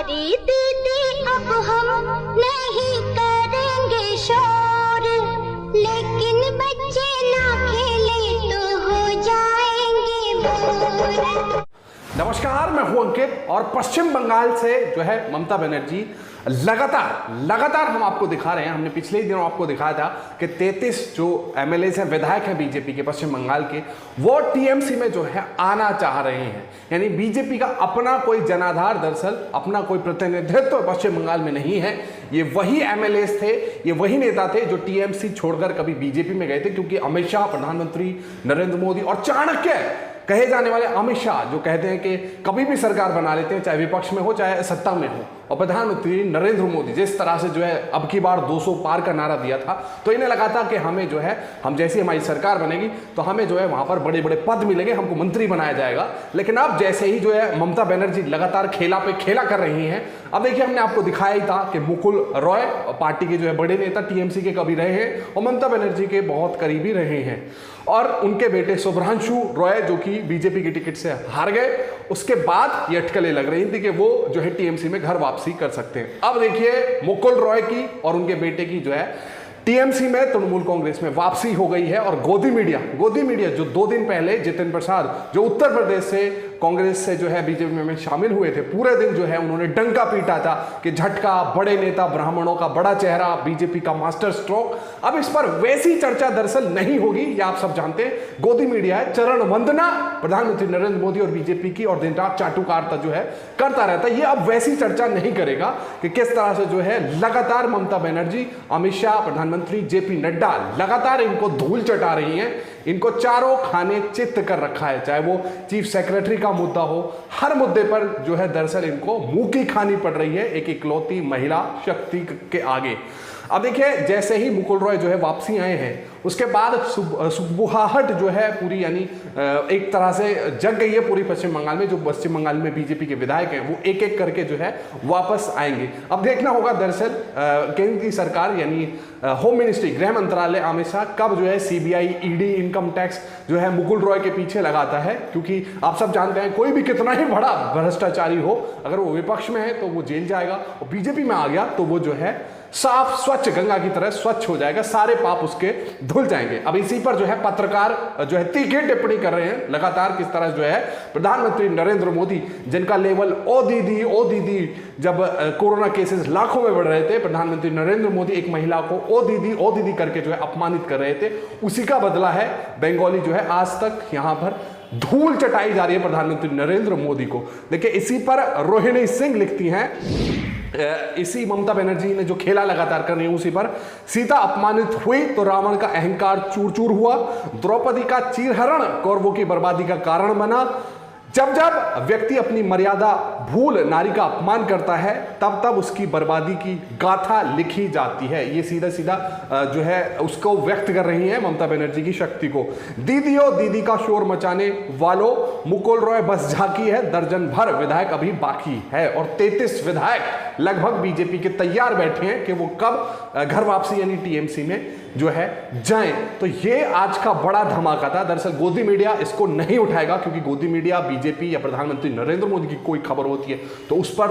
Sorry दीदी अब हम नहीं करेंगे शोर, लेकिन बच्चे ना खेले तो हो जाएंगे बोर। नमस्कार, मैं हूं अंकित और पश्चिम बंगाल से जो है ममता बनर्जी लगातार हम आपको दिखा रहे हैं। हमने पिछले ही दिनों आपको दिखाया था कि 33 जो एमएलए हैं, विधायक हैं बीजेपी के पश्चिम बंगाल के, वो टीएमसी में जो है आना चाह रहे हैं। यानी बीजेपी का अपना कोई जनाधार, दरअसल अपना कोई प्रतिनिधित्व पश्चिम बंगाल में नहीं है। ये वही एमएलए थे, ये वही नेता थे जो टीएमसी छोड़कर कभी बीजेपी में गए थे, क्योंकि अमित शाह, प्रधानमंत्री नरेंद्र मोदी और चाणक्य कहे जाने वाले अमित शाह जो कहते हैं कि कभी भी सरकार बना लेते हैं, चाहे विपक्ष में हो चाहे सत्ता में हो, और प्रधानमंत्री नरेंद्र मोदी जिस तरह से जो है अब की बार 200 पार का नारा दिया था, तो इन्हें लगा था कि हमें जो है, हम जैसी हमारी सरकार बनेगी तो हमें जो है वहां पर बड़े बड़े पद मिलेंगे, हमको मंत्री बनाया जाएगा। लेकिन अब जैसे ही जो है ममता बनर्जी लगातार खेला पे खेला कर रही हैं, अब देखिए हमने आपको दिखाया ही था कि मुकुल रॉय पार्टी के जो है बड़े नेता टीएमसी के कभी रहे हैं और ममता बनर्जी के बहुत करीबी रहे हैं, और उनके बेटे शुभ्रांशु रॉय जो कि बीजेपी की टिकट से हार गए, उसके बाद ये अटकलें लग रही थी कि वो जो है टीएमसी में घर वापसी कर सकते हैं। अब देखिए मुकुल रॉय की और उनके बेटे की जो है टीएमसी में तृणमूल कांग्रेस में वापसी हो गई है। और गोदी मीडिया जो 2 दिन पहले जितिन प्रसाद जो उत्तर प्रदेश से कांग्रेस से जो है बीजेपी में शामिल हुए थे, पूरे दिन जो है उन्होंने डंका पीटा था कि झटका, बड़े नेता, ब्राह्मणों का बड़ा चेहरा, बीजेपी का मास्टर स्ट्रोक। अब इस पर वैसी चर्चा दरअसल नहीं होगी, ये आप सब जानते हैं। गोदी मीडिया है, चरण वंदना प्रधानमंत्री नरेंद्र मोदी और बीजेपी की, और दिन रात चाटुकारिता जो है करता रहता है। ये अब वैसी चर्चा नहीं करेगा कि किस तरह से जो है लगातार ममता बनर्जी, अमित शाह, प्रधानमंत्री जेपी नड्डा लगातार इनको धूल चटा रही हैं। इनको चारों खाने चित्त कर रखा है, चाहे वो चीफ सेक्रेटरी का मुद्दा हो, हर मुद्दे पर जो है दरअसल इनको मुंह की खानी पड़ रही है एक इकलौती महिला शक्ति के आगे। अब देखिए जैसे ही मुकुल रॉय जो है वापसी आए हैं, उसके बाद सुबुहाहट जो है पूरी, यानी एक तरह से जग गई है पूरी पश्चिम बंगाल में। जो पश्चिम बंगाल में बीजेपी के विधायक हैं वो एक एक करके जो है वापस आएंगे। अब देखना होगा दरअसल केंद्र की सरकार यानी होम मिनिस्ट्री, गृह मंत्रालय, अमित शाह कब जो है सीबीआई, ईडी, इनकम टैक्स जो है मुकुल रॉय के पीछे लगाता है। क्योंकि आप सब जानते हैं कोई भी कितना ही बड़ा भ्रष्टाचारी हो, अगर वो विपक्ष में है तो वो जेल जाएगा, और बीजेपी में आ गया तो वो जो है साफ स्वच्छ गंगा की तरह स्वच्छ हो जाएगा, सारे पाप उसके धुल जाएंगे। अब इसी पर जो है पत्रकार जो है तीखी टिप्पणी कर रहे हैं लगातार, किस तरह जो है प्रधानमंत्री नरेंद्र मोदी, जिनका लेवल ओ दीदी जब कोरोना केसेस लाखों में बढ़ रहे थे, प्रधानमंत्री नरेंद्र मोदी एक महिला को ओ दीदी करके जो है अपमानित कर रहे थे, उसी का बदला है बंगाली जो है आज तक यहां पर धूल चटाई जा रही है प्रधानमंत्री नरेंद्र मोदी को। देखिए इसी पर रोहिणी सिंह लिखती हैं, इसी ममता बनर्जी ने जो खेला लगातार कर रही है उसी पर, सीता अपमानित हुई तो रावण का अहंकार चूर चूर हुआ, द्रौपदी का चीरहरण कौरवों की बर्बादी का कारण बना। जब जब व्यक्ति अपनी मर्यादा भूल नारी का अपमान करता है, तब तब उसकी बर्बादी की गाथा लिखी जाती है। ये सीधा जो है उसको व्यक्त कर रही है ममता बनर्जी की शक्ति को। दीदी का शोर मचाने वालों, मुकुल रॉय बस झांकी है, दर्जन भर विधायक अभी बाकी है, और 33 विधायक लगभग बीजेपी के तैयार बैठे हैं कि वो कब घर वापसी यानी टीएमसी में जो है जाएं। तो ये आज का बड़ा धमाका था। दरअसल गोदी मीडिया इसको नहीं उठाएगा, क्योंकि गोदी मीडिया बीजेपी या प्रधानमंत्री नरेंद्र मोदी की कोई खबर होती है तो उस पर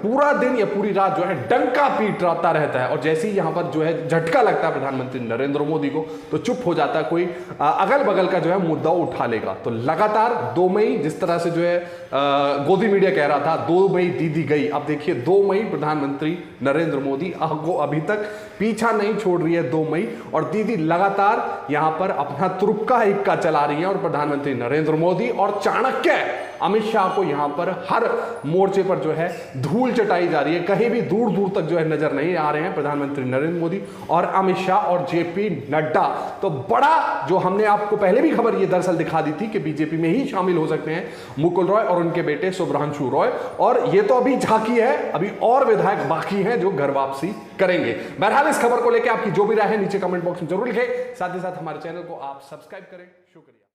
पूरा दिन या पूरी रात जो है डंका पीटता रहता है, और जैसे ही यहां पर जो है झटका लगता है प्रधानमंत्री नरेंद्र मोदी को तो चुप हो जाता है, कोई अगल बगल का जो है मुद्दा उठा लेगा। तो लगातार 2 मई जिस तरह से जो है गोदी मीडिया कह रहा था 2 मई दीदी गई, अब देखिए 2 मई प्रधानमंत्री नरेंद्र मोदी को अभी तक पीछा नहीं छोड़ रही है 2 मई, और दीदी लगातार यहां पर अपना तुरुक्का इक्का चला रही है, और प्रधानमंत्री नरेंद्र मोदी और चाणक्य अमित शाह को यहां पर हर मोर्चे पर जो है धूल चटाई जा रही है। कहीं भी दूर दूर तक जो है नजर नहीं आ रहे हैं प्रधानमंत्री नरेंद्र मोदी और अमित शाह और जेपी नड्डा। तो बड़ा जो हमने आपको पहले भी खबर ये दरअसल दिखा दी थी कि बीजेपी में ही शामिल हो सकते हैं मुकुल रॉय और उनके बेटे शुभ्रांशु रॉय, और ये तो अभी झांकी है, अभी और विधायक बाकी हैं जो घर वापसी करेंगे। बहरहाल इस खबर को लेकर आपकी जो भी राय है नीचे कमेंट बॉक्स में जरूर लिखें, साथ ही साथ हमारे चैनल को आप सब्सक्राइब करें। शुक्रिया।